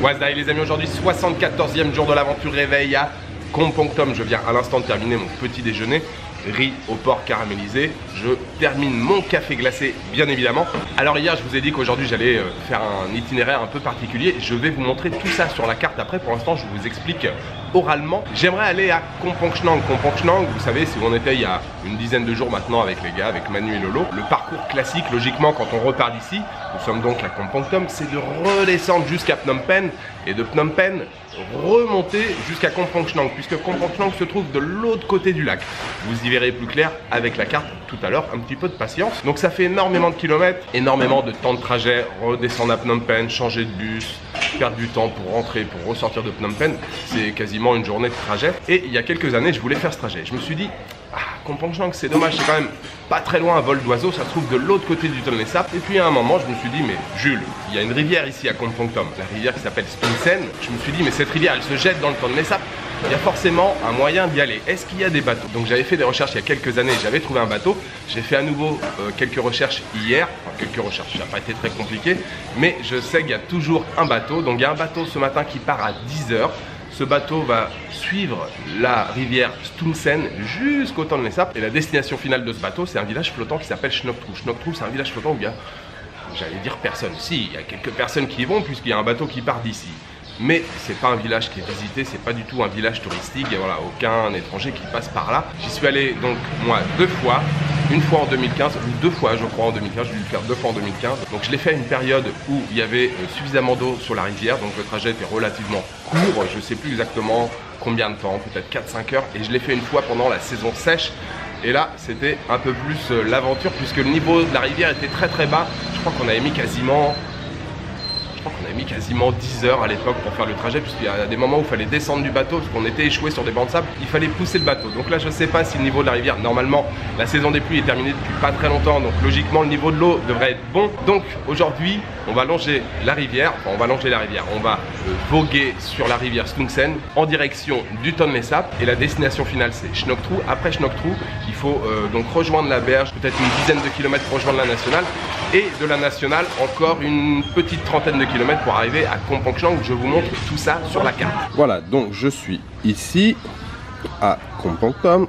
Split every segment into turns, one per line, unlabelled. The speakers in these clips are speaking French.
What's up les amis, aujourd'hui 74e jour de l'aventure réveil à Kompongthom. Je viens à l'instant de terminer mon petit déjeuner, riz au porc caramélisé. Je termine mon café glacé bien évidemment. Alors hier je vous ai dit qu'aujourd'hui j'allais faire un itinéraire un peu particulier. Je vais vous montrer tout ça sur la carte après. Pour l'instant je vous explique oralement. J'aimerais aller à Kompongthom. Kompongthom, vous savez, c'est où on était il y a une dizaine de jours maintenant avec les gars, avec Manu et Lolo. Le parcours classique, logiquement, quand on repart d'ici, nous sommes donc à Kompongthom, c'est de redescendre jusqu'à Phnom Penh et de Phnom Penh remonter jusqu'à Kompongthom, puisque Kompongthom se trouve de l'autre côté du lac. Vous y verrez plus clair avec la carte tout à l'heure, un petit peu de patience. Donc ça fait énormément de kilomètres, énormément de temps de trajet, redescendre à Phnom Penh, changer de bus, perdre du temps pour rentrer, pour ressortir de Phnom Penh, c'est quasiment une journée de trajet. Et il y a quelques années, je voulais faire ce trajet. Je me suis dit, Kompongthom, c'est dommage, c'est quand même pas très loin, un vol d'oiseau, ça se trouve de l'autre côté du Tonlé Sap. Et puis à un moment, je me suis dit, mais Jules, il y a une rivière ici à Kompongthom, la rivière qui s'appelle Stung Sen. Je me suis dit, mais cette rivière, elle se jette dans le Tonlé Sap. Il y a forcément un moyen d'y aller. Est-ce qu'il y a des bateaux? Donc j'avais fait des recherches il y a quelques années, j'avais trouvé un bateau. J'ai fait à nouveau quelques recherches hier, enfin quelques recherches, ça n'a pas été très compliqué, mais je sais qu'il y a toujours un bateau. Donc il y a un bateau ce matin qui part à 10 h. Ce bateau va suivre la rivière Stung Sen jusqu'au Tonlé Sap. Et la destination finale de ce bateau, c'est un village flottant qui s'appelle Shnok Tru. Shnok Tru, c'est un village flottant où il y a, j'allais dire personne. Si, il y a quelques personnes qui y vont puisqu'il y a un bateau qui part d'ici. Mais c'est pas un village qui est visité, c'est pas du tout un village touristique, et voilà, aucun étranger qui passe par là. J'y suis allé donc moi 2 fois, une fois en 2015, ou 2 fois je crois en 2015, j'ai dû le faire 2 fois en 2015. Donc je l'ai fait à une période où il y avait suffisamment d'eau sur la rivière, donc le trajet était relativement court, je sais plus exactement combien de temps, peut-être 4-5 heures, et je l'ai fait une fois pendant la saison sèche. Et là, c'était un peu plus l'aventure, puisque le niveau de la rivière était très très bas. Je crois qu'on avait mis quasiment 10 heures à l'époque pour faire le trajet, puisqu'il y a des moments où il fallait descendre du bateau, parce qu'on était échoué sur des bancs de sable, il fallait pousser le bateau. Donc là je sais pas si le niveau de la rivière, normalement la saison des pluies est terminée depuis pas très longtemps, donc logiquement le niveau de l'eau devrait être bon. Donc aujourd'hui on va longer la rivière, enfin on va voguer sur la rivière Stung Sen en direction du Tonlé Sap, et la destination finale c'est Shnok Tru. Après Shnok Tru, il faut donc rejoindre la berge, peut-être une dizaine de kilomètres pour rejoindre la nationale, et de la nationale encore une petite trentaine de kilomètres pour arriver à Kompongthom, où je vous montre tout ça sur la carte. Voilà, donc je suis ici à Kompongthom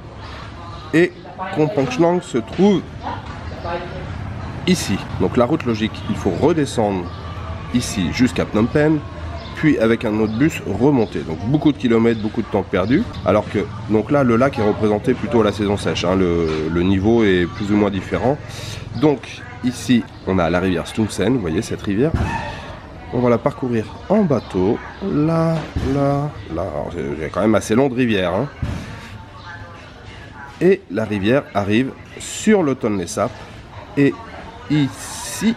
et Kompongthom se trouve ici. Donc la route logique, il faut redescendre ici jusqu'à Phnom Penh, puis avec un autre bus remonter. Donc beaucoup de kilomètres, beaucoup de temps perdu. Alors que donc là le lac est représenté plutôt à la saison sèche, hein. Le niveau est plus ou moins différent. Donc ici on a la rivière Stung Sen, vous voyez cette rivière. On va la parcourir en bateau, là. J'ai quand même assez long de rivière, hein. Et la rivière arrive sur le Tonlé Sap. Et ici,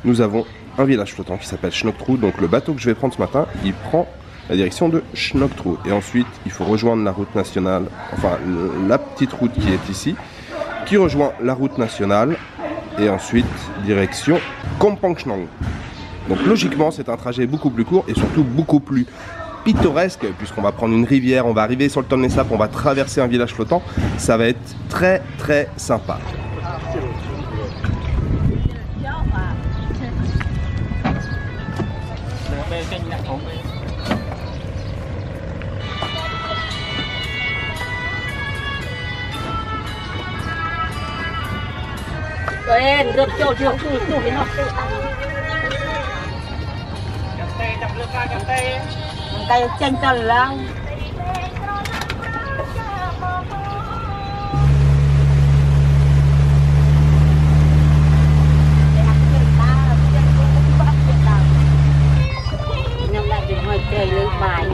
nous avons un village flottant qui s'appelle Shnok Tru. Donc le bateau que je vais prendre ce matin, il prend la direction de Shnok Tru. Et ensuite, il faut rejoindre la route nationale, enfin la petite route qui est ici, qui rejoint la route nationale. Et ensuite, direction Kompongthom. Donc logiquement c'est un trajet beaucoup plus court et surtout beaucoup plus pittoresque, puisqu'on va prendre une rivière, on va arriver sur le Tonlé Sap, on va traverser un village flottant. Ça va être très très sympa.
Kayak cengkal lang. Nhưng lại thì hơi chơi lấy bài.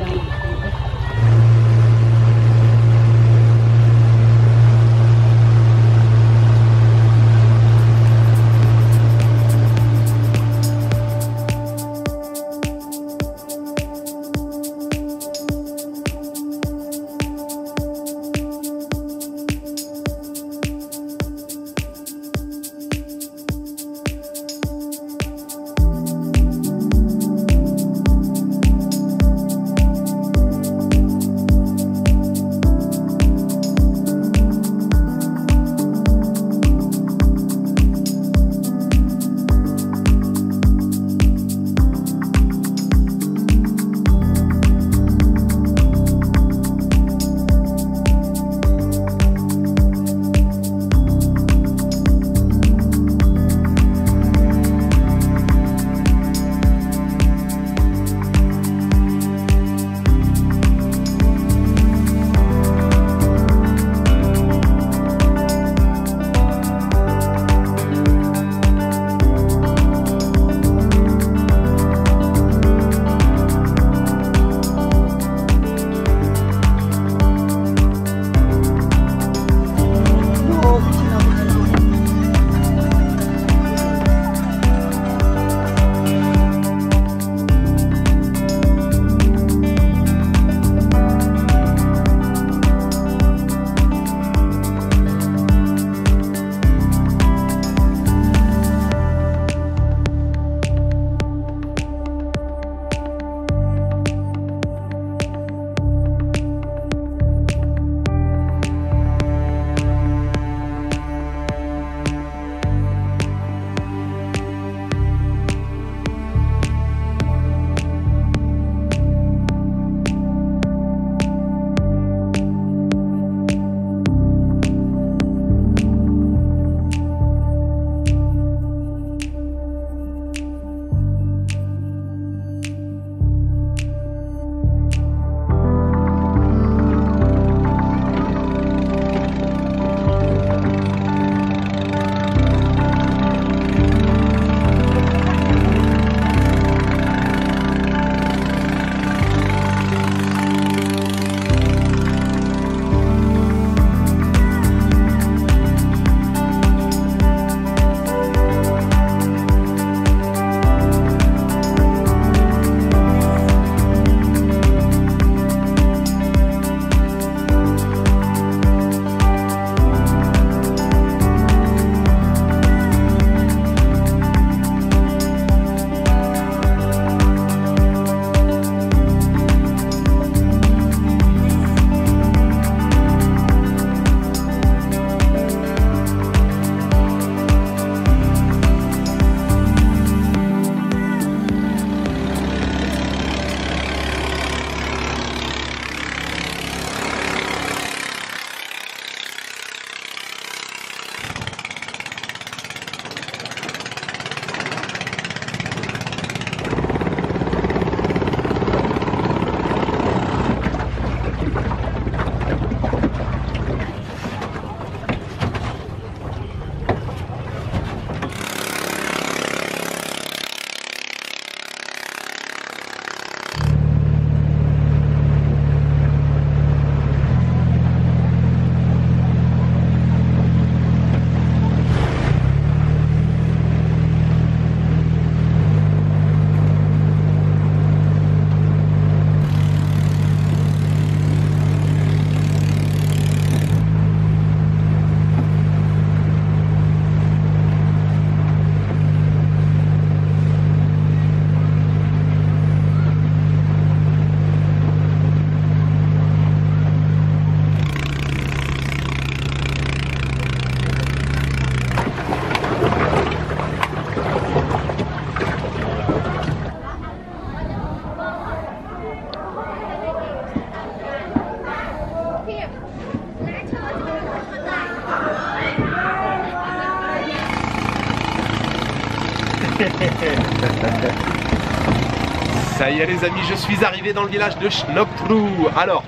Ça y est les amis, je suis arrivé dans le village de Schnocktrou. Alors,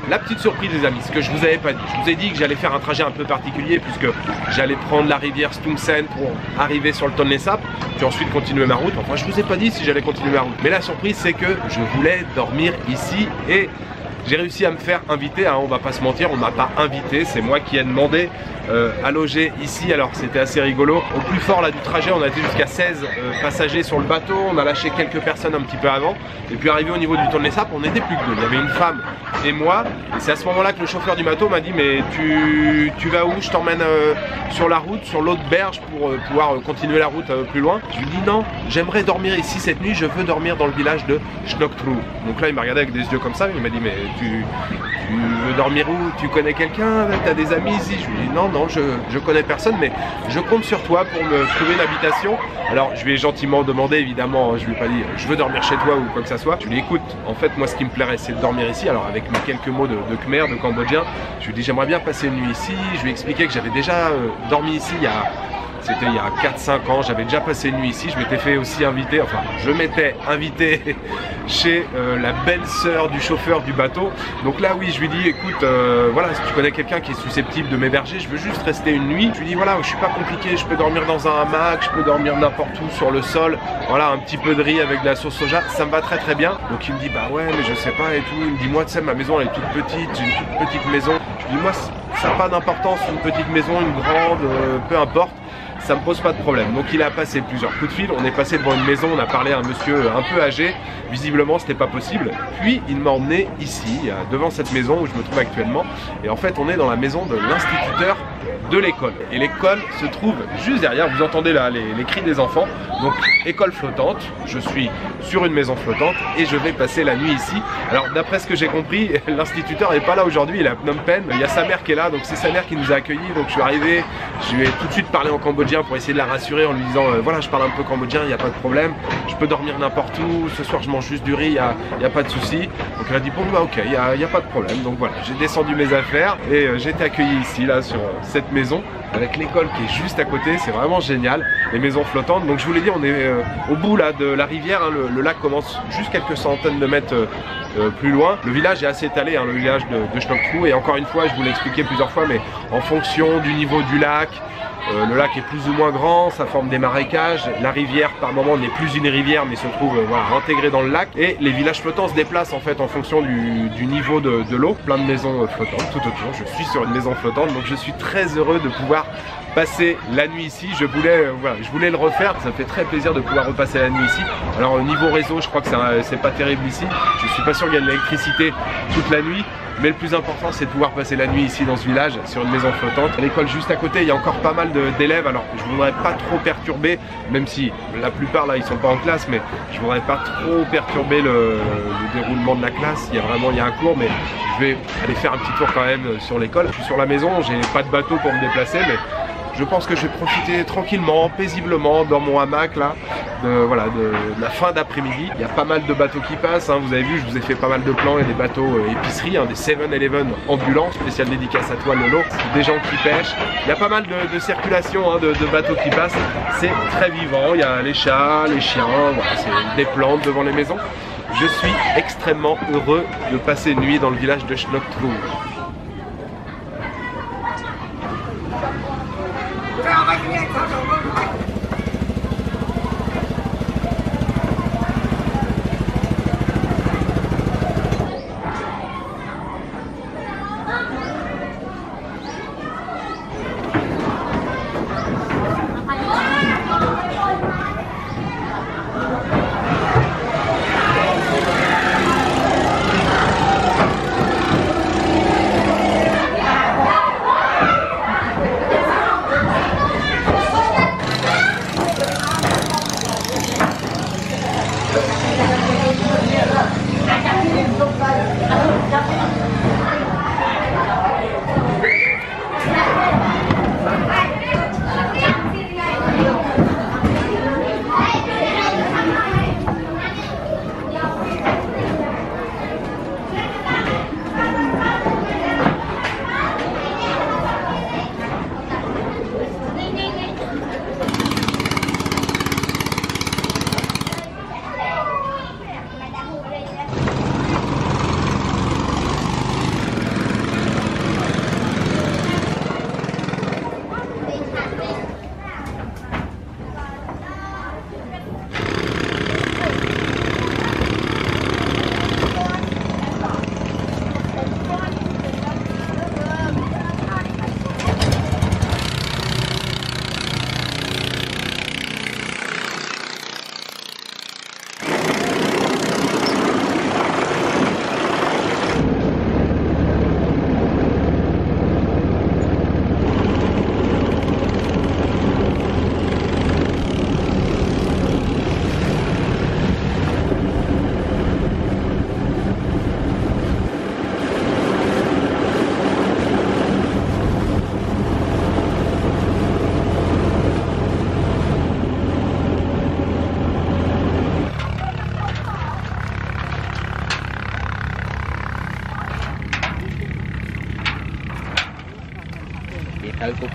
la petite surprise les amis, ce que je vous avais pas dit. Je vous ai dit que j'allais faire un trajet un peu particulier puisque j'allais prendre la rivière Stumsen pour arriver sur le Tonlé-Sap, puis ensuite continuer ma route. Enfin, je vous ai pas dit si j'allais continuer ma route. Mais la surprise c'est que je voulais dormir ici et j'ai réussi à me faire inviter, hein, on va pas se mentir, on m'a pas invité, c'est moi qui ai demandé à loger ici. Alors c'était assez rigolo. Au plus fort là du trajet, on a été jusqu'à 16 passagers sur le bateau, on a lâché quelques personnes un petit peu avant. Et puis arrivé au niveau du Tonlé-Sap, on n'était plus que deux. Il y avait une femme et moi. Et c'est à ce moment-là que le chauffeur du bateau m'a dit mais tu vas où? Je t'emmène sur la route, sur l'autre berge pour pouvoir continuer la route plus loin. Je lui dis non, j'aimerais dormir ici cette nuit, je veux dormir dans le village de Schnocktrou. Donc là il m'a regardé avec des yeux comme ça, il m'a dit mais tu veux dormir où? Tu connais quelqu'un? T'as des amis ici? Je lui dis non, je connais personne, mais je compte sur toi pour me trouver une habitation. Alors je lui ai gentiment demandé, évidemment, je lui ai pas dit je veux dormir chez toi ou quoi que ça soit. Je lui ai dit écoute, en fait moi ce qui me plairait c'est de dormir ici. Alors avec mes quelques mots de Khmer, de cambodgien, je lui ai dit j'aimerais bien passer une nuit ici. Je lui ai expliqué que j'avais déjà dormi ici c'était il y a 4-5 ans, j'avais déjà passé une nuit ici, je m'étais fait aussi inviter, enfin je m'étais invité chez la belle-sœur du chauffeur du bateau. Donc là oui, je lui dis écoute, voilà, si tu connais quelqu'un qui est susceptible de m'héberger, je veux juste rester une nuit. Je lui dis voilà, je suis pas compliqué, je peux dormir dans un hamac, je peux dormir n'importe où sur le sol, voilà, un petit peu de riz avec de la sauce soja, ça me va très très bien. Donc il me dit bah ouais mais je sais pas et tout, il me dit moi tu sais ma maison elle est toute petite, j'ai une toute petite maison. Je lui dis moi ça n'a pas d'importance, une petite maison, une grande, peu importe. Ça me pose pas de problème. Donc il a passé plusieurs coups de fil, on est passé devant une maison, on a parlé à un monsieur un peu âgé, visiblement c'était pas possible. Puis il m'a emmené ici, devant cette maison où je me trouve actuellement. Et en fait on est dans la maison de l'instituteur de l'école. Et l'école se trouve juste derrière, vous entendez là les cris des enfants. Donc école flottante, je suis sur une maison flottante et je vais passer la nuit ici. Alors d'après ce que j'ai compris, l'instituteur n'est pas là aujourd'hui, il est à Phnom Penh. Il y a sa mère qui est là, donc c'est sa mère qui nous a accueillis. Donc je suis arrivé, je lui ai tout de suite parlé en cambodgien pour essayer de la rassurer en lui disant voilà je parle un peu cambodgien, il n'y a pas de problème, je peux dormir n'importe où, ce soir je mange juste du riz, il n'y a pas de souci. Donc elle a dit bon bah ok, il n'y a pas de problème. Donc voilà, j'ai descendu mes affaires et j'ai été accueilli ici là sur cette maison avec l'école qui est juste à côté, c'est vraiment génial, les maisons flottantes. Donc je vous l'ai dit, on est au bout là de la rivière, hein, le lac commence juste quelques centaines de mètres plus loin. Le village est assez étalé, hein, le village de Schnocktrou, et encore une fois, je vous l'ai expliqué plusieurs fois, mais en fonction du niveau du lac, le lac est plus ou moins grand, ça forme des marécages. La rivière par moment n'est plus une rivière mais se trouve voilà, intégrée dans le lac. Et les villages flottants se déplacent en fait en fonction du niveau de l'eau. Plein de maisons flottantes tout autour. Je suis sur une maison flottante donc je suis très heureux de pouvoir passer la nuit ici. Je voulais le refaire, ça me fait très plaisir de pouvoir repasser la nuit ici. Alors au niveau réseau je crois que c'est pas terrible ici. Je suis pas sûr qu'il y a de l'électricité toute la nuit. Mais le plus important c'est de pouvoir passer la nuit ici dans ce village sur une maison flottante. L'école juste à côté, il y a encore pas mal d'élèves. Alors je voudrais pas trop perturber, même si la plupart là ils sont pas en classe, mais je voudrais pas trop perturber le déroulement de la classe. Il y a un cours, mais je vais aller faire un petit tour quand même sur l'école. Je suis sur la maison, j'ai pas de bateau pour me déplacer, mais je pense que je vais profiter tranquillement, paisiblement dans mon hamac là, de la fin d'après-midi. Il y a pas mal de bateaux qui passent, hein. Vous avez vu, je vous ai fait pas mal de plans, il y a des bateaux épicerie, hein, des 7-Eleven ambulants, spécial dédicace à toi Lolo, des gens qui pêchent. Il y a pas mal de circulation, hein, de bateaux qui passent, c'est très vivant, il y a les chats, les chiens, voilà, c'est des plantes devant les maisons. Je suis extrêmement heureux de passer une nuit dans le village de Schnocktrou.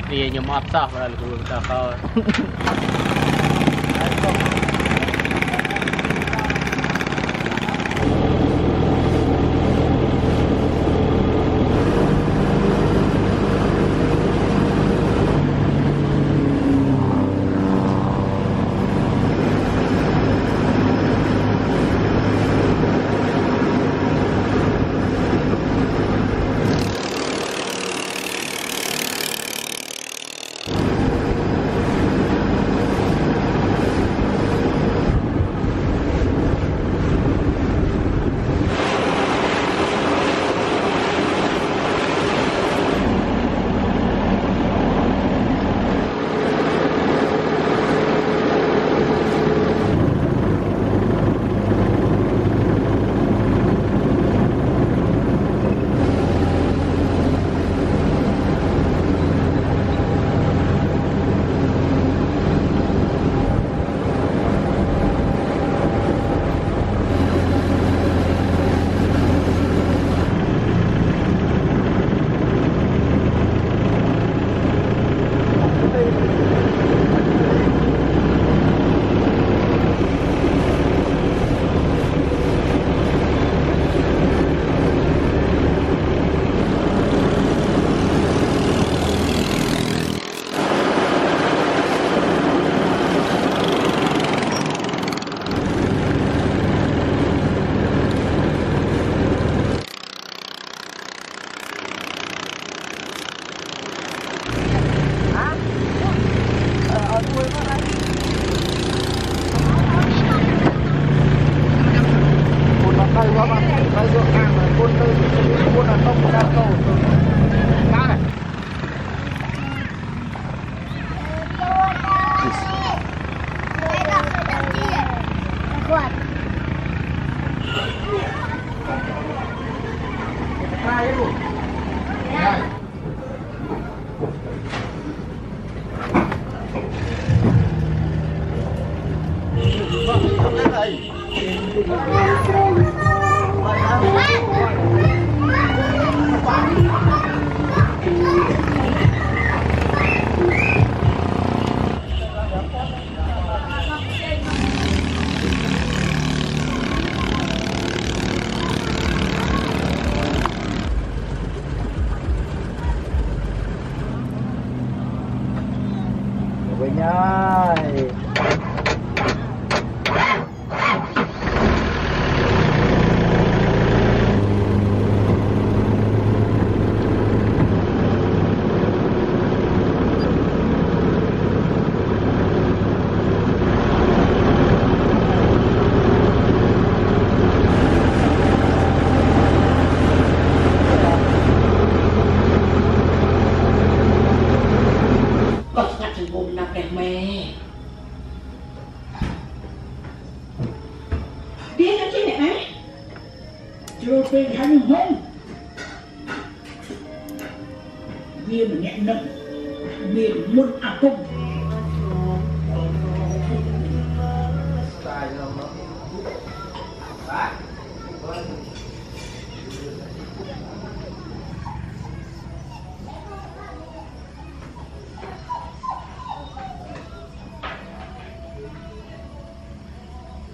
ពីខ្ញុំអត់សោះបើលោកគ្រូតើ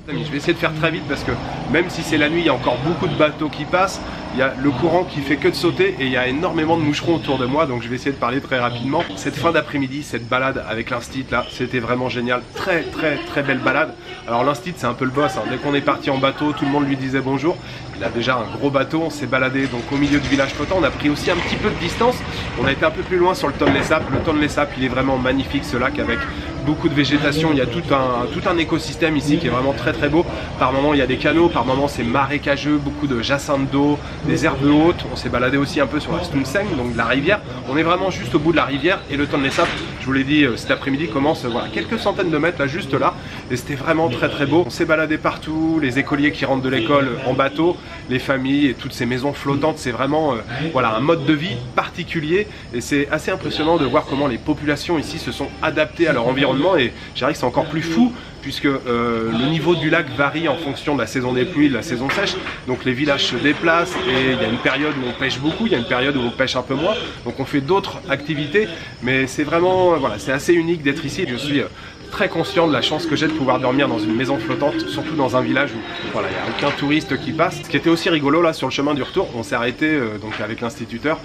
Je vais essayer de faire très vite parce que même si c'est la nuit, il y a encore beaucoup de bateaux qui passent. Il y a le courant qui fait que de sauter et il y a énormément de moucherons autour de moi, donc je vais essayer de parler très rapidement. Cette fin d'après-midi, cette balade avec l'Instit là, c'était vraiment génial. Très belle balade. Alors l'Instit c'est un peu le boss, hein. Dès qu'on est parti en bateau, tout le monde lui disait bonjour. Il a déjà un gros bateau, on s'est baladé donc au milieu de village flottant. On a pris aussi un petit peu de distance. On a été un peu plus loin sur le Tonlé Sap. Le Tonlé Sap, il est vraiment magnifique ce lac avec beaucoup de végétation. Il y a tout un écosystème ici qui est vraiment très beau. Par moments il y a des canaux, par moments c'est marécageux, beaucoup de jacinthes d'eau, des herbes hautes. On s'est baladé aussi un peu sur la Stoomseng, donc de la rivière. On est vraiment juste au bout de la rivière et le Tonlé Sap, je vous l'ai dit, cet après-midi commence voilà, quelques centaines de mètres là, juste là. Et c'était vraiment très beau. On s'est baladé partout, les écoliers qui rentrent de l'école en bateau, les familles et toutes ces maisons flottantes. C'est vraiment voilà, un mode de vie particulier et c'est assez impressionnant de voir comment les populations ici se sont adaptées à leur environnement. Et je dirais que c'est encore plus fou puisque le niveau du lac varie en fonction de la saison des pluies, de la saison sèche. Donc les villages se déplacent et il y a une période où on pêche beaucoup, il y a une période où on pêche un peu moins. Donc on fait d'autres activités, mais c'est vraiment, voilà, c'est assez unique d'être ici. Je suis très conscient de la chance que j'ai de pouvoir dormir dans une maison flottante, surtout dans un village où voilà, il n'y a aucun touriste qui passe. Ce qui était aussi rigolo là sur le chemin du retour, on s'est arrêté donc avec l'instituteur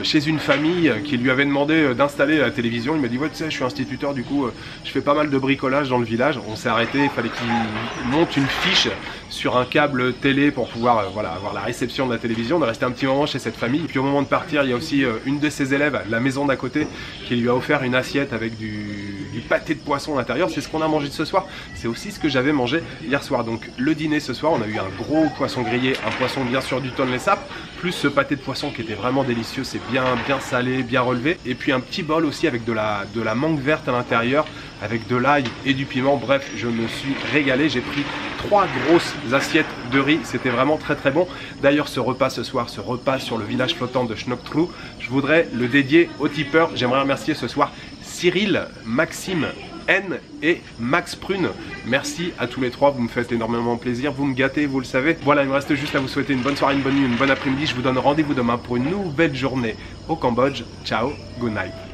chez une famille qui lui avait demandé d'installer la télévision. Il m'a dit ouais, tu sais, je suis instituteur, du coup je fais pas mal de bricolage dans le village. On s'est arrêté, il fallait qu'il monte une fiche sur un câble télé pour pouvoir voilà, avoir la réception de la télévision. On est resté un petit moment chez cette famille. Et puis au moment de partir, il y a aussi une de ses élèves, la maison d'à côté, qui lui a offert une assiette avec du pâté de poisson à l'intérieur. C'est ce qu'on a mangé ce soir. C'est aussi ce que j'avais mangé hier soir. Donc le dîner ce soir, on a eu un gros poisson grillé, un poisson bien sûr du tonle sap, plus ce pâté de poisson qui était vraiment délicieux. C'est bien salé, bien relevé. Et puis un petit bol aussi avec de la mangue verte à l'intérieur, avec de l'ail et du piment. Bref, je me suis régalé. J'ai pris 3 grosses assiettes de riz. C'était vraiment très très bon. D'ailleurs, ce repas ce soir, ce repas sur le village flottant de Snoktru, je voudrais le dédier aux tipeurs. J'aimerais remercier ce soir Cyril, Maxime, N et Max Prune. Merci à tous les 3, vous me faites énormément plaisir, vous me gâtez, vous le savez. Voilà, il me reste juste à vous souhaiter une bonne soirée, une bonne nuit, une bonne après-midi. Je vous donne rendez-vous demain pour une nouvelle journée au Cambodge. Ciao, good night.